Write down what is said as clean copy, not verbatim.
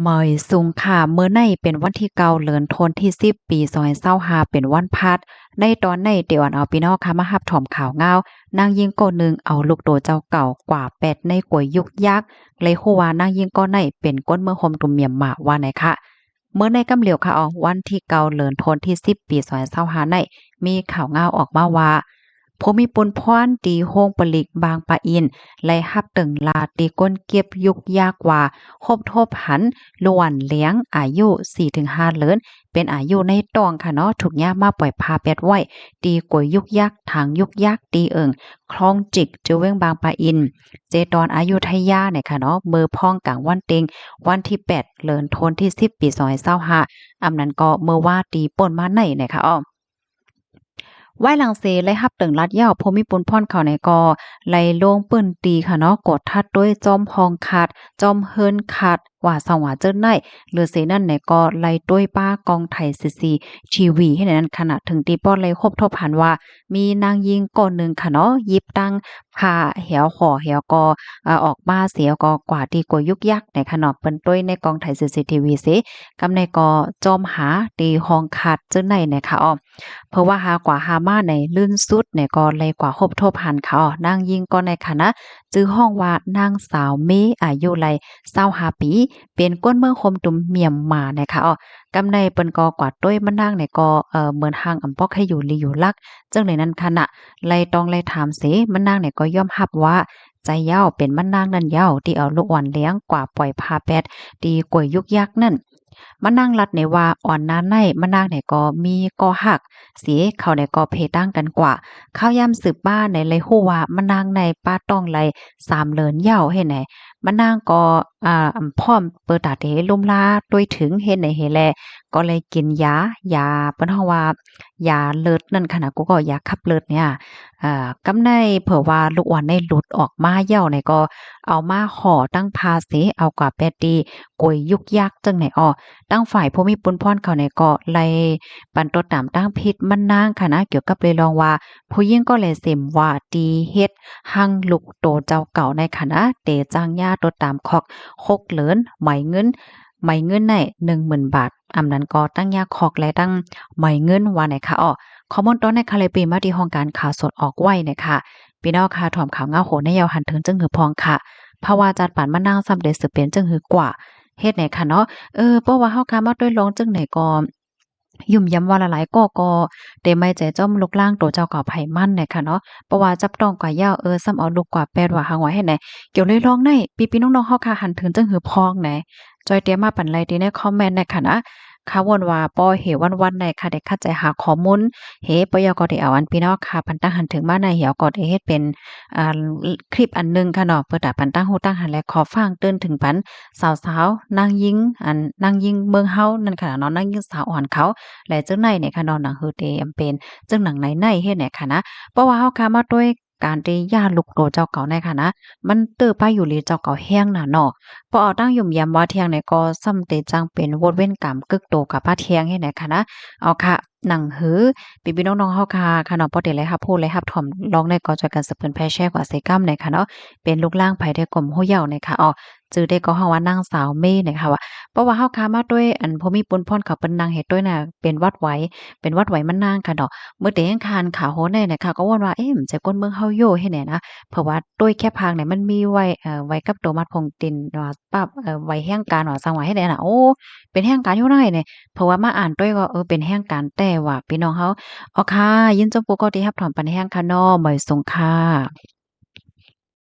เหมยสุงค่ะมื้อในเป็นวันที่9เดือนธันวาคมที่10ปี2025เป็นวันพฤหัสในตอนในเดี๋ยวอันเอาพี่น้องค่ะมารับชมข่าวงาวนางยิงก้นหนึ่งเอาลูกโตเจ้าเก่ากว่า8ในกวยยุกยักเลยคู่ว่านางยิงก้อนในเป็นก้นเมื่อคมตุ่มเมียมหมาว่าไหนคะเมื่อในกำเหลียวค่ะวันที่9เดือนธันวาคมที่10ปี2025ในมีข่าวงาวออกมาว่าผู้มีปุนพรตีโฮงปลิกบางปะอินไล่ฮับตึงลาตีก้นเก็บยุกยากว่าคบทบหันล้วนเลี้ยงอายุ4-5เดือนเป็นอายุในตองค่ะเนาะถูกย่ามาปล่อยพาเป็ดไว้ตีกวยยุกยักทางยุกยักตีคลองจิกจือเว้งบางปะอินเจตอนอายุทยาเนี่ยค่ะเนาะมือพ่องกลางวันเต็งวันที่8เดือนธันวาคมที่10ปี2025อำนั้นก็เมื่อว่าตีป่นมาในเนี่ยค่ะไหว้หลังเซไล่ฮับตึงลัดยาวพมิปุนพ่อนเขาในกอไล่ลงปืนตีค่ะเนาะกดทัดด้วยจอมพองขาดจอมเฮิรนขาดว่าสว่าเจิ้นในหรือเสนั่นในก็ไล่ด้วยป้ากองไทยซีทีวีให้นั้นขณะถึงตีป้อนไล่ครบทบหันว่ามีนางยิงก่อนหนึ่งค่ะเนาะยิบตั้งผ่าเหี่ยวห่อเหี่ยวกออกมาเสียก็กว่าดีกว่ายุกยักในขนมเปิ้นด้วยในกองไทยซีทีวีเสกำในก็จอมหาตีห้องขาดเจิ้นในนะคะเพราะว่าหากว่าหามาในลื่นสุดเนี่ยก็เลยกว่าครบทบหันเขานางยิงก็ในคณะจื้อห้องว่านางสาวเมอายุไล25ปีเป็นก้นเมืองคมตุมเมียมมานะคะกำในเปิ้นก็กว่าต้วยมะนางเนี่ยก็เหมือนห่างอำปอกให้อยู่ลีอยู่ลักจังในนั้นขณะไล่ต้องไล่ถามเสมะนางเนี่ยก็ยอมรับว่าใจเย้าเป็นมะนางนั่นเย้าที่เอาลูกอ่อนเลี้ยงกว่าปล่อยพาแปดตีกวยยุกยักนั่นมะนางรัดในว่าอ่อนนาในมะนางเนี่ยก็มีก็หักเสียเขาเนี่ยก็เพตั้งกันกว่าข้าวยำสืบบ้านในเลยฮู้ว่ามะนางในป้าต้องไล3เลินเหย้าเฮ็ดไหนมะนางก็พร้อมเปิดตาเตลุ่มลาด้วยถึงเฮ็ดไหนเฮแลก็เลยกินยาเปิ้นเฮาว่ายาเลิศนั่นขนาดกูก็ยาขับเลิศเนี่ยกำในเผื่อว่าลูกอ่อนได้หลุดออกมาเหย้าเนี่ยก็เอามาห่อตั้งพาเสเอากว่าแปดดีกวยยุกยักจังไหนตั้งฝ่ายผู้มีปุนพรเขาเนี่ยก็ไล่ปันตัวตามตั้งพิษมันนางค่ะนะเกี่ยวกับเลยลองว่าผู้หญิงก็เลยเสมว่าดีเฮ็ดหังลูกโตเจ้าเก่าในคณะเตจ้างญาตัวตามคอก6เหลินไหมเงินใน10,000 บาทอำนั้นก็ตั้งยาคอกและตั้งไหมเงินว่าไหนคะข้อมูลตอนในคาเลปีมาที่ห้องการข่าวสดออกไว้นะคะพี่น้องค่ะถ่อมข่าวเงาโหในยาวหันถึงจึงหือพองค่ะภาวะจัดปานมะนางสำเร็จสืบเป็นจึงหือกว่าเฮ็ดไหนค่ะเนาะเพราะว่าเฮาค่ะมาด้วยลองจังไหนก็ยุ่มยำว่าละหลายก็เตไม่ใจจ้อมลุกล่างตัวเจ้าก่อไผมันเนี่ยค่ะเนาะเพราะว่าจับต้องกว่ายาวซ้ำเอาลูกกว่าแปดว่าหางไว้เฮ็ดไหนเกี่ยวเลยลองในพี่ๆน้องๆเฮาค่ะหันถึงจังหือพองไหนจอยเตรียมมาปันไรดีในคอมเมนต์ในค่ะนะค่ะวนว่าป้อเหวันๆในค่ะได้เข้าใจหาข้อมูลปยก็ได้เอาอันพี่น้องค่ะพันตั้งหันถึงมาในเหี่ยวก็ได้เฮ็ดเป็นอ่าคลิปอันหนึงค่ะเนาะเปิดตาปันตั้งฮู้ตั้งหันและขอฟังเตือนถึงปันสาวๆนางยิงนางยิงเมืองเฮานั่นค่ะเนาะนางยิงสาวอ่อนเขาและจังไหนเนี่ยค่ะเนาะหนังฮือเตอำเป็นจังหนังในเฮ็ดเนี่ยค่ะนะเพราะว่าเฮาค่ะมาด้วยการที่ย่าลูกโตเจ้าเก่าในค่ะนะมันเตื้อไปอยู่ลีเจ้าเก่าแห้งน่ะเนาะพอเอาตั้งยุ่มยำว่าเที่ยงเนี่ยก็ซ้ำเตจังเป็นวดเว้นกรรมกึกโตกับป้าเที่ยงเฮ็ดเนี่ยค่ะนะเอาค่ะหนังหือพี่ๆน้องๆเฮาค่ะเนาะบ่ได้เลยรับรู้เลยรับถ่อมลองได้ก็ช่วยกันสะเพิ่นแพร่แชร์กว่าใส่กำเนี่ยค่ะเนาะเป็นลูกล่างไผได้กลมโฮเย้าเนี่ยค่ะจื่อได้ก็เฮาว่านางสาวเมเนี่ยค่ะว่าเพราะว่าเฮาค่ะมาด้วยอันผู้มีปุนพรเขาเปิ้นนางเฮ็ดด้วยน่ะเป็นวัดไหวมันนางค่ะเนาะมื้อแต่ยังคานขาโหแน่เนี่ยค่ะก็ว่ามันจะก้นเมืองเฮาโยเฮ็ดแหน่นะเพราะว่าด้วยแค่พางเนี่ยมันมีไว้ไว้กับโตมัดพงตินว่าปั๊บไว้แห่งการว่าสังว่าเฮ็ดแหน่น่ะเป็นแห่งการอยู่ไหนเนี่ยเพราะว่ามาอ่านด้วยก็เป็นแห่งการแต่ว่าพี่น้องเฮาค่ะยินจงปกติรับถอนปันแห่งค่ะเนาะบ่อยสงค่ะ